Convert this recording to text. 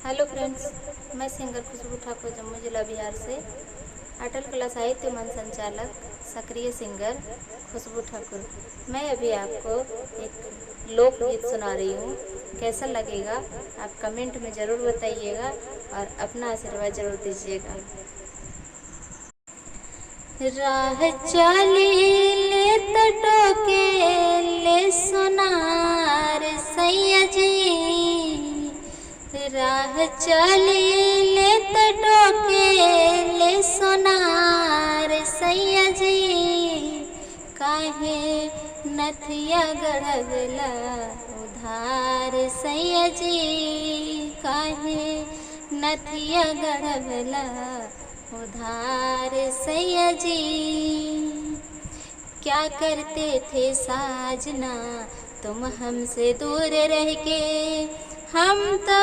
Hello friends, मैं singer खुशबू ठाकुर जम्मू जिला बिहार से अटल कला साहित्य मंच संचालक सक्रिय सिंगर खुशबू ठाकुर। मैं अभी आपको एक लोकगीत सुना रही हूँ। कैसा लगेगा आप कमेंट में ज़रूर बताइएगा और अपना आशीर्वाद ज़रूर दीजिएगा। राह चली ले तटो के ले सोनार सैया जी, राह चली ले तटो के ले सोनार सैया जी, काहे नथिया गढ़वला उधार सैया जी, काहे नथिया गढ़वला उधार सैया जी। क्या करते थे साजना तुम हमसे दूर रह के, हम तो